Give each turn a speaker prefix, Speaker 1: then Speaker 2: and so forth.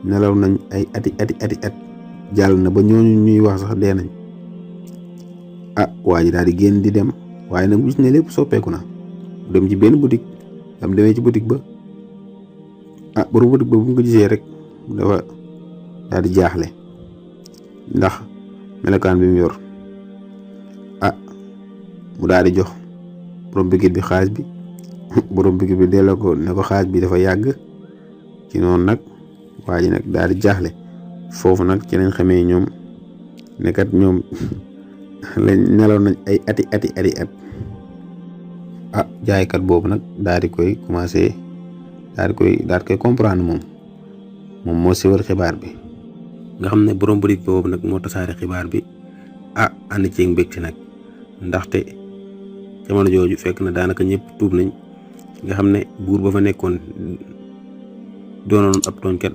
Speaker 1: nelaw nañ ay ati at jàll na ba ñooñu ñuy wax sax dee nañ. waa ji daal di génn di dem waaye nag gis ne lépp soppeeku na dem ci benn boutique am demee ci boutique ba borom boutique ba bu mu ko gisee rek dafa daal di jaaxle ndax melokaan bi mu yor mu daal di jox borom boutique bi xaalis bi borom boutique bi delloo ko ne ko xaalis bi dafa yàgg ci noonu nag waa ji nag daal di jaaxle foofu nag ci lañ xamee ñoom nekkat ñoom lañ nelaw nañ ay ati at jaaykat boobu nag daal di koy commencé daal di koy comprendre moom moo siwal xibaar bi nga xam ne borom boutique boobu nag moo tasaare xibaar bi ànd ci mbégte nag ndaxte jamono jooju fekk na daanaka ñëpp tuub nañ nga xam ne buur ba fa nekkoon doonoon ab tooñkat